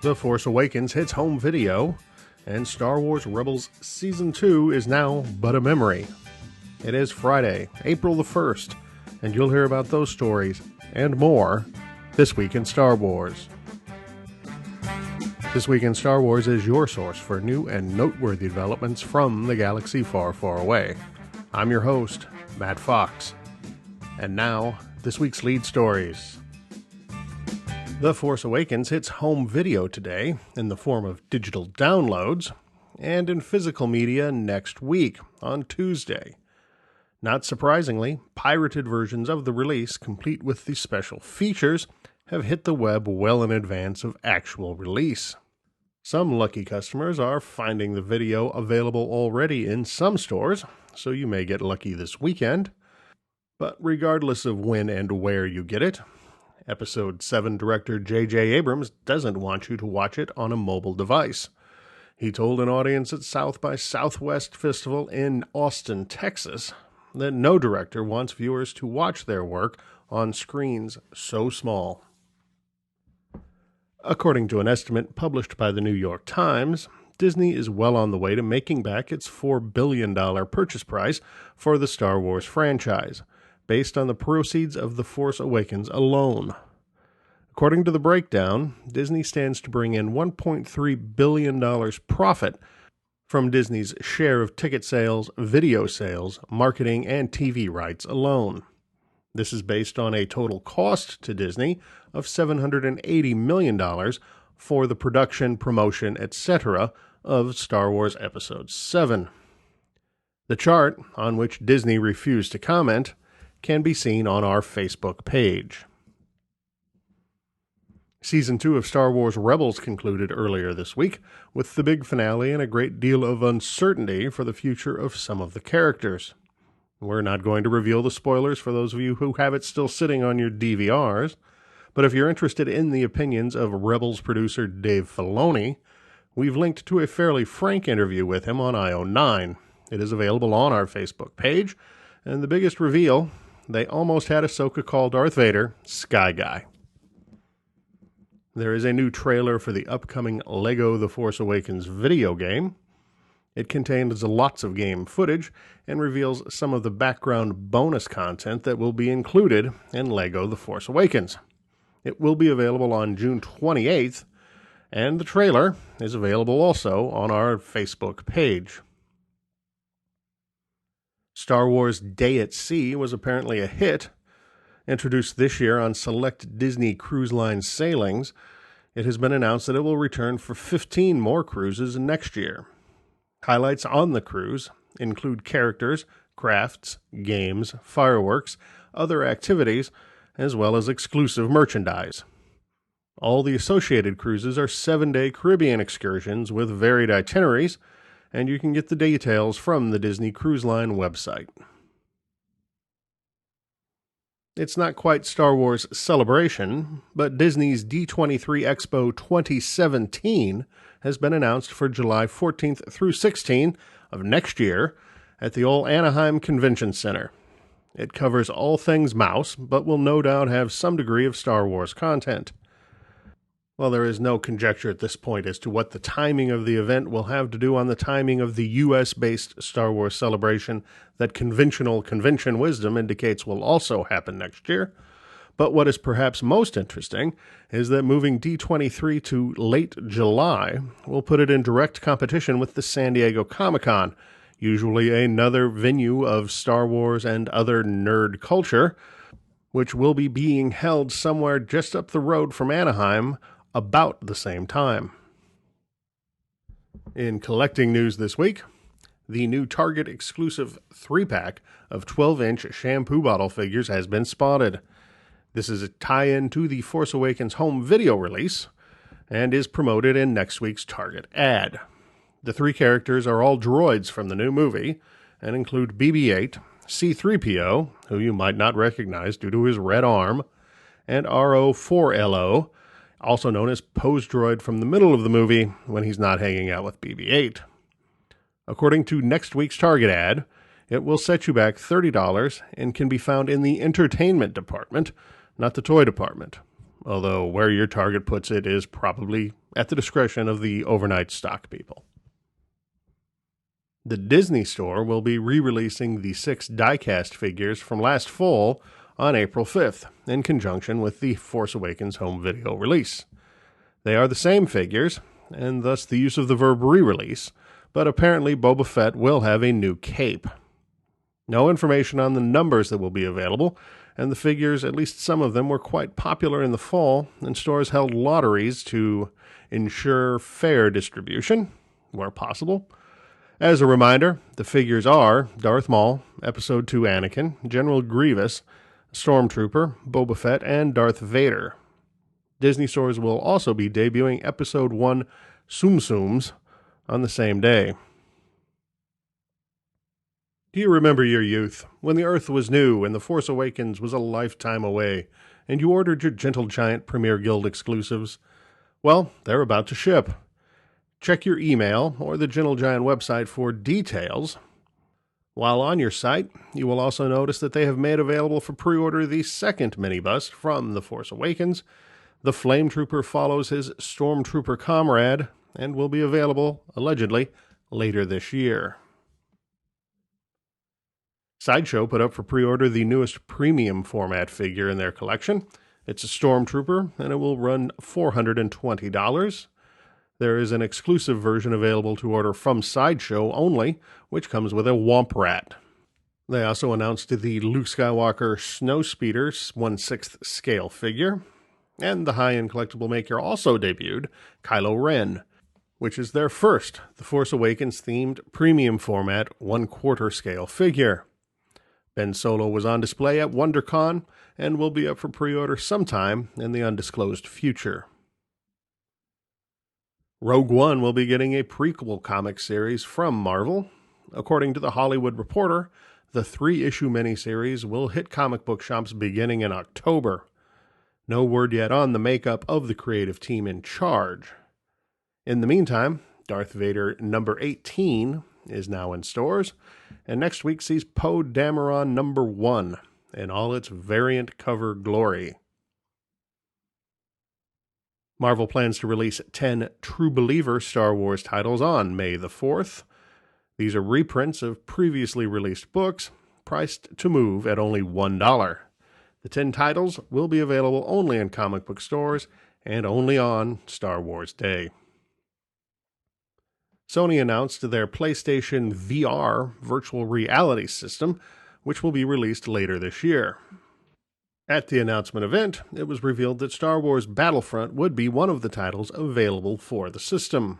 The Force Awakens hits home video, and Star Wars Rebels Season 2 is now but a memory. It is Friday, April the 1st, and you'll hear about those stories and more this week in Star Wars. This Week in Star Wars is your source for new and noteworthy developments from the galaxy far, far away. I'm your host, Matt Fox. And now, this week's lead stories. The Force Awakens hits home video today in the form of digital downloads and in physical media next week on Tuesday. Not surprisingly, pirated versions of the release, complete with the special features, have hit the web well in advance of actual release. Some lucky customers are finding the video available already in some stores, so you may get lucky this weekend. But regardless of when and where you get it, Episode 7 director J.J. Abrams doesn't want you to watch it on a mobile device. He told an audience at South by Southwest Festival in Austin, Texas, that no director wants viewers to watch their work on screens so small. According to an estimate published by the New York Times, Disney is well on the way to making back its $4 billion purchase price for the Star Wars franchise, based on the proceeds of The Force Awakens alone. According to the breakdown, Disney stands to bring in $1.3 billion profit from Disney's share of ticket sales, video sales, marketing, and TV rights alone. This is based on a total cost to Disney of $780 million for the production, promotion, etc. of Star Wars Episode 7. The chart, on which Disney refused to comment, can be seen on our Facebook page. Season 2 of Star Wars Rebels concluded earlier this week, with the big finale and a great deal of uncertainty for the future of some of the characters. We're not going to reveal the spoilers for those of you who have it still sitting on your DVRs, but if you're interested in the opinions of Rebels producer Dave Filoni, we've linked to a fairly frank interview with him on IO9. It is available on our Facebook page, and the biggest reveal: they almost had Ahsoka call Darth Vader Sky Guy. There is a new trailer for the upcoming LEGO The Force Awakens video game. It contains lots of game footage and reveals some of the background bonus content that will be included in LEGO The Force Awakens. It will be available on June 28th, and the trailer is available also on our Facebook page. Star Wars Day at Sea was apparently a hit. Introduced this year on select Disney Cruise Line sailings, it has been announced that it will return for 15 more cruises next year. Highlights on the cruise include characters, crafts, games, fireworks, other activities, as well as exclusive merchandise. All the associated cruises are 7-day Caribbean excursions with varied itineraries, and you can get the details from the Disney Cruise Line website. It's not quite Star Wars Celebration, but Disney's D23 Expo 2017 has been announced for July 14th through 16th of next year at the old Anaheim Convention Center. It covers all things mouse, but will no doubt have some degree of Star Wars content. While there is no conjecture at this point as to what the timing of the event will have to do on the timing of the U.S.-based Star Wars celebration that conventional convention wisdom indicates will also happen next year, but what is perhaps most interesting is that moving D23 to late July will put it in direct competition with the San Diego Comic-Con, usually another venue of Star Wars and other nerd culture, which will be being held somewhere just up the road from Anaheim about the same time. In collecting news this week, the new Target exclusive 3-pack of 12-inch shampoo bottle figures has been spotted. This is a tie-in to the Force Awakens home video release and is promoted in next week's Target ad. The 3 characters are all droids from the new movie and include BB-8, C-3PO, who you might not recognize due to his red arm, and RO-4LO, also known as Pose Droid from the middle of the movie when he's not hanging out with BB-8. According to next week's Target ad, it will set you back $30 and can be found in the entertainment department, not the toy department. although where your Target puts it is probably at the discretion of the overnight stock people. The Disney Store will be re-releasing the 6 die-cast figures from last fall on April 5th, in conjunction with the Force Awakens home video release. They are the same figures, and thus the use of the verb re-release, but apparently Boba Fett will have a new cape. No information on the numbers that will be available, and the figures, at least some of them, were quite popular in the fall, and stores held lotteries to ensure fair distribution, where possible. As a reminder, the figures are Darth Maul, Episode 2 Anakin, General Grievous, Stormtrooper, Boba Fett, and Darth Vader. Disney stores will also be debuting Episode 1 Tsum Tsums on the same day. Do you remember your youth, when the Earth was new and The Force Awakens was a lifetime away, and you ordered your Gentle Giant Premier Guild exclusives? Well, they're about to ship. Check your email or the Gentle Giant website for details. While on your site, you will also notice that they have made available for pre-order the second minibus from The Force Awakens. The Flame Trooper follows his Stormtrooper comrade and will be available, allegedly, later this year. Sideshow put up for pre-order the newest premium format figure in their collection. It's a Stormtrooper, and it will run $420. There is an exclusive version available to order from Sideshow only, which comes with a Womp Rat. They also announced the Luke Skywalker Snowspeeder 1/6 scale figure, and the high-end collectible maker also debuted Kylo Ren, which is their first The Force Awakens-themed premium format 1/4 scale figure. Ben Solo was on display at WonderCon and will be up for pre-order sometime in the undisclosed future. Rogue One will be getting a prequel comic series from Marvel. According to The Hollywood Reporter, the 3-issue miniseries will hit comic book shops beginning in October. No word yet on the makeup of the creative team in charge. In the meantime, Darth Vader number 18 is now in stores, and next week sees Poe Dameron number 1 in all its variant cover glory. Marvel plans to release 10 True Believer Star Wars titles on May the 4th. These are reprints of previously released books, priced to move at only $1. The 10 titles will be available only in comic book stores and only on Star Wars Day. Sony announced their PlayStation VR virtual reality system, which will be released later this year. At the announcement event, it was revealed that Star Wars Battlefront would be one of the titles available for the system.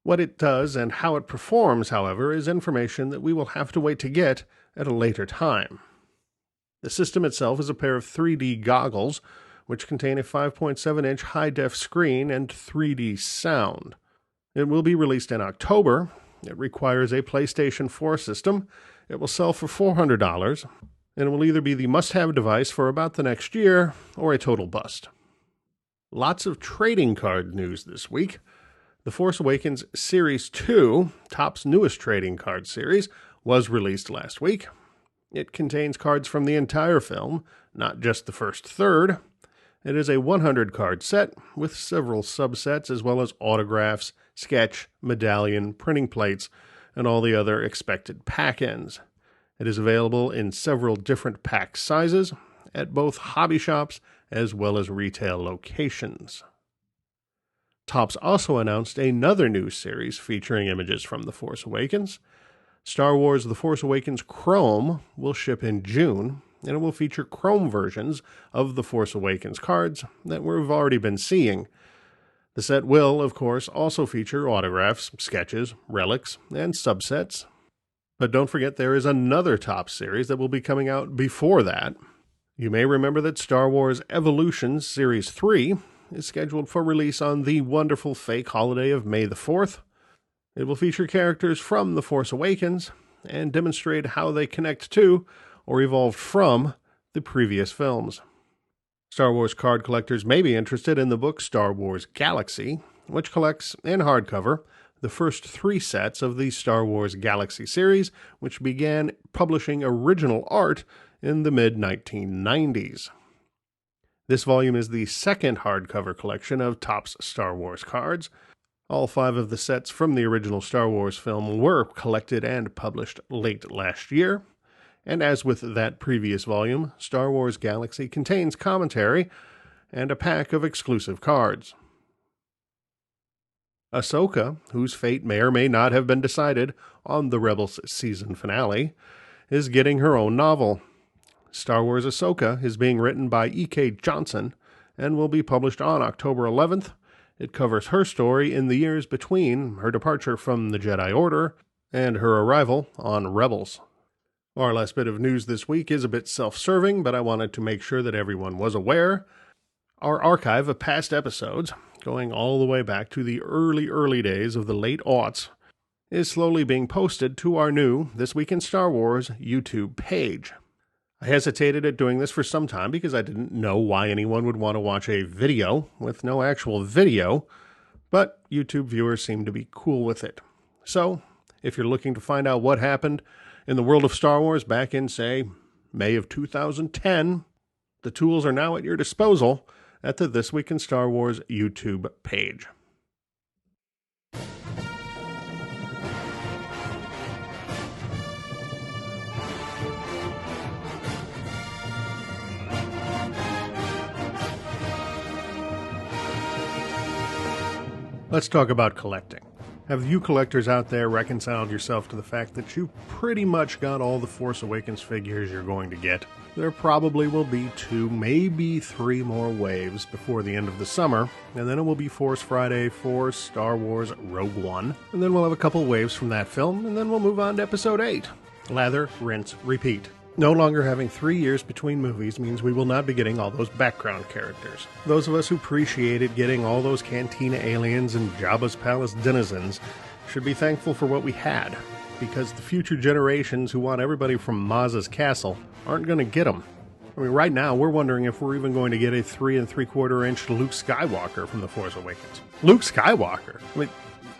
What it does and how it performs, however, is information that we will have to wait to get at a later time. The system itself is a pair of 3D goggles, which contain a 5.7-inch high-def screen and 3D sound. It will be released in October. It requires a PlayStation 4 system. It will sell for $400. And it will either be the must-have device for about the next year or a total bust. Lots of trading card news this week. The Force Awakens Series 2, Topps newest trading card series, was released last week. It contains cards from the entire film, not just the first third. It is a 100-card set with several subsets as well as autographs, sketch, medallion, printing plates, and all the other expected pack-ins. It is available in several different pack sizes at both hobby shops as well as retail locations. Topps also announced another new series featuring images from The Force Awakens. Star Wars The Force Awakens Chrome will ship in June, and it will feature Chrome versions of The Force Awakens cards that we've already been seeing. The set will, of course, also feature autographs, sketches, relics, and subsets. But don't forget there is another Topps series that will be coming out before that. You may remember that Star Wars Evolutions Series 3 is scheduled for release on the wonderful fake holiday of May the 4th. It will feature characters from The Force Awakens and demonstrate how they connect to, or evolved from, the previous films. Star Wars card collectors may be interested in the book Star Wars Galaxy, which collects, in hardcover, the first 3 sets of the Star Wars Galaxy series, which began publishing original art in the mid-1990s. This volume is the second hardcover collection of Topps Star Wars cards. All 5 of the sets from the original Star Wars film were collected and published late last year. And as with that previous volume, Star Wars Galaxy contains commentary and a pack of exclusive cards. Ahsoka, whose fate may or may not have been decided on the Rebels season finale, is getting her own novel. Star Wars Ahsoka is being written by E.K. Johnson and will be published on October 11th. It covers her story in the years between her departure from the Jedi Order and her arrival on Rebels. Our last bit of news this week is a bit self-serving, but I wanted to make sure that everyone was aware. Our archive of past episodes, going all the way back to the early days of the late aughts, is slowly being posted to our new This Week in Star Wars YouTube page. I hesitated at doing this for some time because I didn't know why anyone would want to watch a video with no actual video, but YouTube viewers seem to be cool with it. So, if you're looking to find out what happened in the world of Star Wars back in, say, May of 2010, the tools are now at your disposal at the This Week in Star Wars YouTube page. Let's talk about collecting. Have you collectors out there reconciled yourself to the fact that you pretty much got all the Force Awakens figures you're going to get? There probably will be 2, maybe 3 more waves before the end of the summer, and then it will be Force Friday for Star Wars Rogue One, and then we'll have a couple waves from that film, and then we'll move on to Episode 8. Lather, rinse, repeat. No longer having 3 years between movies means we will not be getting all those background characters. Those of us who appreciated getting all those Cantina aliens and Jabba's Palace denizens should be thankful for what we had, because the future generations who want everybody from Maz's castle aren't going to get them. I mean, right now, we're wondering if we're even going to get a 3 3/4 inch Luke Skywalker from The Force Awakens. Luke Skywalker? I mean,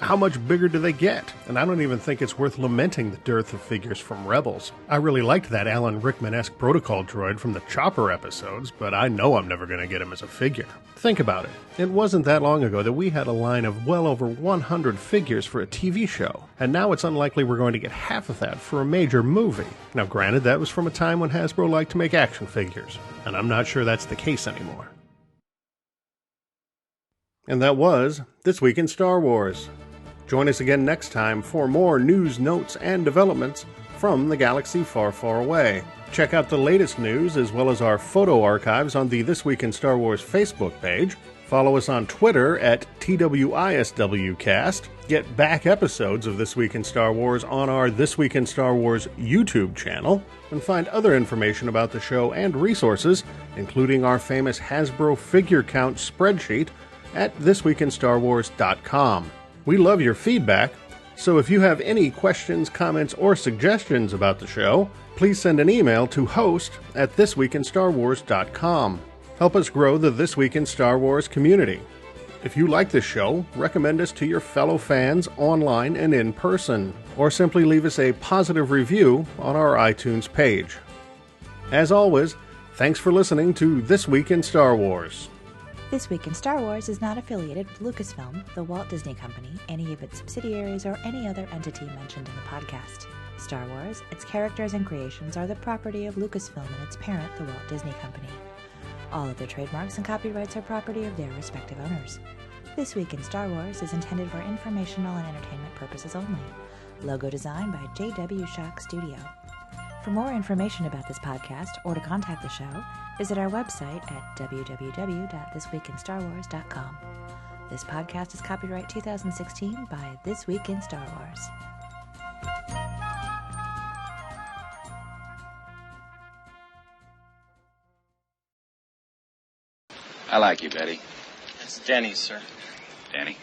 how much bigger do they get? And I don't even think it's worth lamenting the dearth of figures from Rebels. I really liked that Alan Rickman-esque protocol droid from the Chopper episodes, but I know I'm never going to get him as a figure. Think about it. It wasn't that long ago that we had a line of well over 100 figures for a TV show, and now it's unlikely we're going to get half of that for a major movie. Now granted, that was from a time when Hasbro liked to make action figures, and I'm not sure that's the case anymore. And that was This Week in Star Wars. Join us again next time for more news, notes, and developments from the galaxy far, far away. Check out the latest news as well as our photo archives on the This Week in Star Wars Facebook page. Follow us on Twitter at TWISWcast. Get back episodes of This Week in Star Wars on our This Week in Star Wars YouTube channel. And find other information about the show and resources, including our famous Hasbro figure count spreadsheet, at thisweekinstarwars.com. We love your feedback, so if you have any questions, comments, or suggestions about the show, please send an email to host@thisweekinstarwars.com. Help us grow the This Week in Star Wars community. If you like this show, recommend us to your fellow fans online and in person, or simply leave us a positive review on our iTunes page. As always, thanks for listening to This Week in Star Wars. This Week in Star Wars is not affiliated with Lucasfilm, the Walt Disney Company, any of its subsidiaries, or any other entity mentioned in the podcast. Star Wars, its characters and creations are the property of Lucasfilm and its parent, the Walt Disney Company. All of their trademarks and copyrights are property of their respective owners. This Week in Star Wars is intended for informational and entertainment purposes only. Logo design by J.W. Shock Studio. For more information about this podcast or to contact the show, visit our website at www.thisweekinstarwars.com. This podcast is copyright 2016 by This Week in Star Wars. I like you, Betty. It's Denny, sir. Danny.